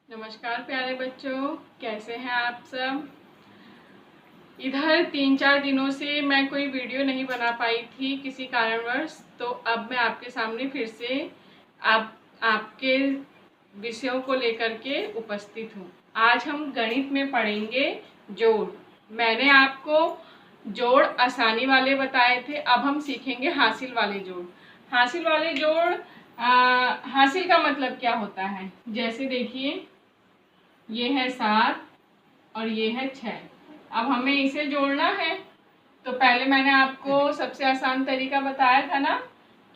नमस्कार प्यारे बच्चों, कैसे हैं आप सब। इधर 3-4 दिनों से मैं कोई वीडियो नहीं बना पाई थी किसी कारणवश, तो अब मैं आपके सामने फिर से आपके विषयों को लेकर के उपस्थित हूँ। आज हम गणित में पढ़ेंगे जोड़। मैंने आपको जोड़ आसानी वाले बताए थे, अब हम सीखेंगे हासिल वाले जोड़। हासिल वाले जोड़ हासिल का मतलब क्या होता है, जैसे देखिए ये है 7 और ये है 6। अब हमें इसे जोड़ना है, तो पहले मैंने आपको सबसे आसान तरीका बताया था ना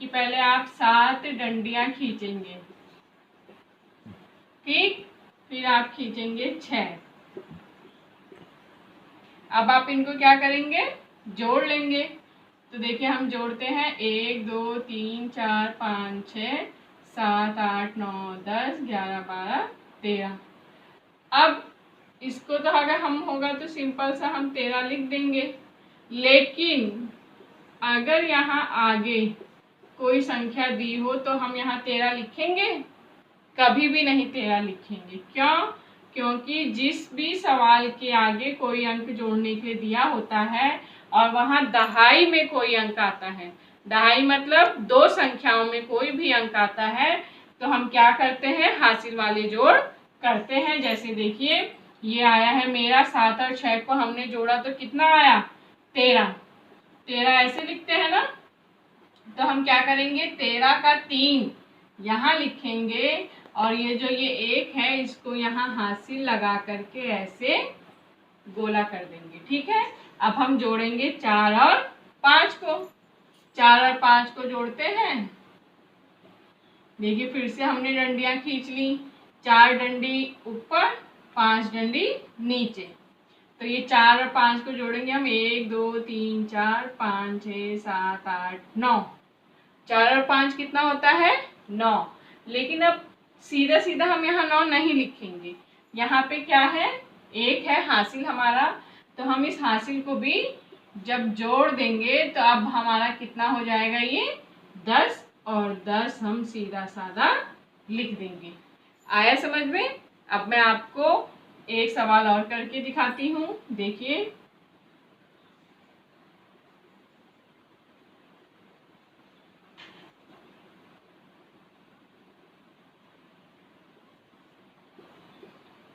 कि पहले आप 7 डंडियां खींचेंगे, ठीक, फिर आप खींचेंगे 6। अब आप इनको क्या करेंगे, जोड़ लेंगे। तो देखिए हम जोड़ते हैं 1 2 3 4 5 6 7 8 9 10 11 12 13। अब इसको तो अगर हम होगा तो सिंपल सा हम 13 लिख देंगे, लेकिन अगर यहाँ आगे कोई संख्या दी हो तो हम यहाँ 13 लिखेंगे? कभी भी नहीं 13 लिखेंगे। क्यों? क्योंकि जिस भी सवाल के आगे कोई अंक जोड़ने के लिए दिया होता है और वहाँ दहाई में कोई अंक आता है, दहाई मतलब 2 संख्याओं में कोई भी अंक आता है, तो हम क्या करते हैं, हासिल वाले जोड़ करते हैं। जैसे देखिए ये आया है मेरा 7 और 6 को हमने जोड़ा तो कितना आया, 13। 13 ऐसे लिखते हैं ना, तो हम क्या करेंगे, 13 का 3 यहाँ लिखेंगे और ये जो ये 1 है इसको यहाँ हासिल लगा करके ऐसे गोला कर देंगे, ठीक है। अब हम जोड़ेंगे 4 और 5 को। 4 और 5 को जोड़ते हैं। देखिए फिर से हमने डंडियां खींच ली, 4 डंडी ऊपर 5 डंडी नीचे। तो ये 4 और 5 को जोड़ेंगे हम, 1 2 3 4 5 6 7 8 9। 4 और 5 कितना होता है, 9। लेकिन अब सीधा सीधा हम यहाँ 9 नहीं लिखेंगे, यहाँ पे क्या है, 1 है हासिल हमारा, तो हम इस हासिल को भी जब जोड़ देंगे तो अब हमारा कितना हो जाएगा, ये 10, और 10 हम सीधा साधा लिख देंगे। आया समझ में। अब मैं आपको एक सवाल और करके दिखाती हूँ, देखिए।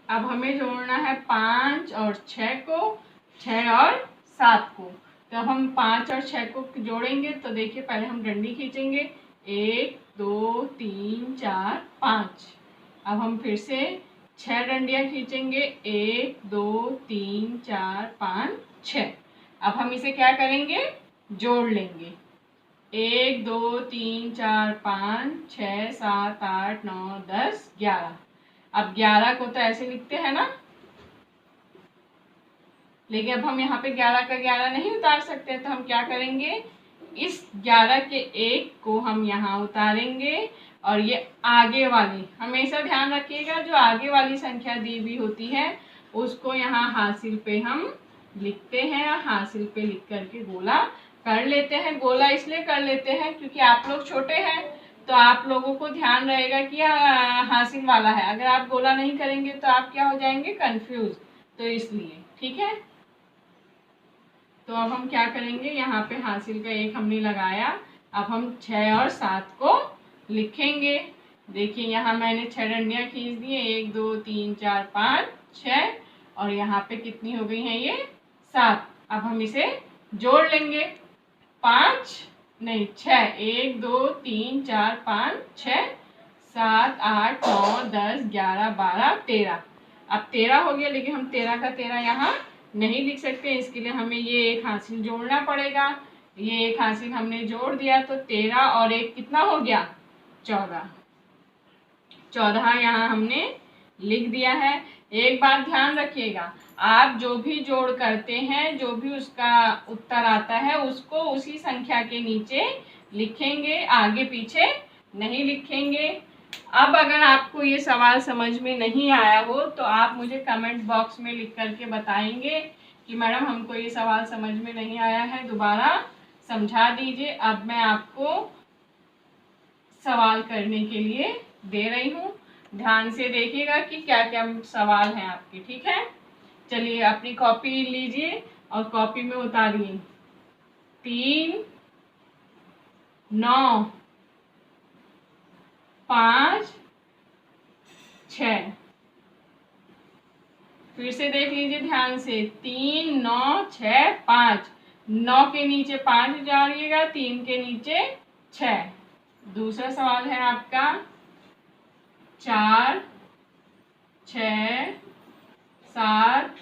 अब हमें जोड़ना है 5 और 6 को, 6 और 7 को। तो अब हम 5 और 6 को जोड़ेंगे, तो देखिए पहले हम डंडी खींचेंगे, 1 2 3 4 5। अब हम फिर से 6 डंडियां खींचेंगे, 1 2 3 4 5 6। अब हम इसे क्या करेंगे, जोड़ लेंगे, 1 2 3 4 5 6 7 8 9 10 11। अब 11 को तो ऐसे लिखते हैं ना, लेकिन अब हम यहाँ पे 11 का 11 नहीं उतार सकते, तो हम क्या करेंगे, इस 11 के 1 को हम यहाँ उतारेंगे और ये आगे वाली, हमेशा ध्यान रखिएगा जो आगे वाली संख्या दी हुई होती है उसको यहाँ हासिल पे हम लिखते हैं, और हासिल पे लिख करके गोला कर लेते हैं। गोला इसलिए कर लेते हैं क्योंकि आप लोग छोटे हैं, तो आप लोगों को ध्यान रहेगा कि हासिल वाला है। अगर आप गोला नहीं करेंगे तो आप क्या हो जाएंगे, कंफ्यूज, तो इसलिए, ठीक है। तो अब हम क्या करेंगे, यहाँ पे हासिल का 1 हमने लगाया, अब हम 6 और 7 को लिखेंगे। देखिए यहाँ मैंने 6 डंडियाँ खींच दी, 1 2 3 4 5 6, और यहाँ पे कितनी हो गई हैं, ये 7। अब हम इसे जोड़ लेंगे, 5 नहीं 6, 1 2 3 4 5 6 7 8 9 10 11 12 13। अब 13 हो गया, लेकिन हम 13 का 13 यहाँ नहीं लिख सकते, इसके लिए हमें ये 1 हासिल जोड़ना पड़ेगा। ये 1 हासिल हमने जोड़ दिया तो 13 और 1 कितना हो गया, 14। 14 यहाँ हमने लिख दिया है। एक बात ध्यान रखिएगा, आप जो भी जोड़ करते हैं, जो भी उसका उत्तर आता है उसको उसी संख्या के नीचे लिखेंगे, आगे पीछे नहीं लिखेंगे। अब अगर आपको ये सवाल समझ में नहीं आया हो तो आप मुझे कमेंट बॉक्स में लिख करके बताएंगे कि मैडम हमको ये सवाल समझ में नहीं आया है, दोबारा समझा दीजिए। अब मैं आपको सवाल करने के लिए दे रही हूँ। ध्यान से देखिएगा कि क्या क्या सवाल हैं आपके, ठीक है। चलिए अपनी कॉपी लीजिए और कॉपी में उतारिए। 3, 9, 5, 6। फिर से देख लीजिए ध्यान से। 3, 9, 6, 5। 9 के नीचे 5 उतारिएगा, 3 के नीचे 6। दूसरा सवाल है आपका 4, 6, 7,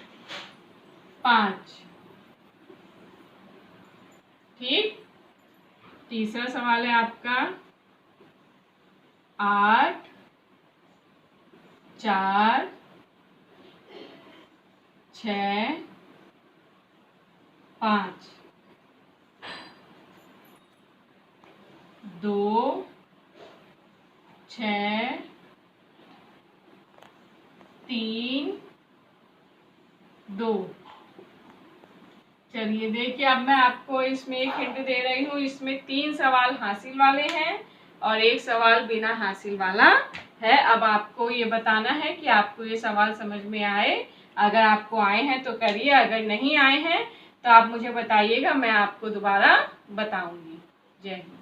5। ठीक। तीसरा सवाल है आपका 8, 4, 6, 5। 2, 6, 3, 2। चलिए देखिए, अब मैं आपको इसमें एक हिंट दे रही हूँ। इसमें 3 सवाल हासिल वाले हैं और 1 सवाल बिना हासिल वाला है। अब आपको ये बताना है कि आपको ये सवाल समझ में आए। अगर आपको आए हैं तो करिए, अगर नहीं आए हैं तो आप मुझे बताइएगा, मैं आपको दोबारा बताऊंगी। जय हिंद।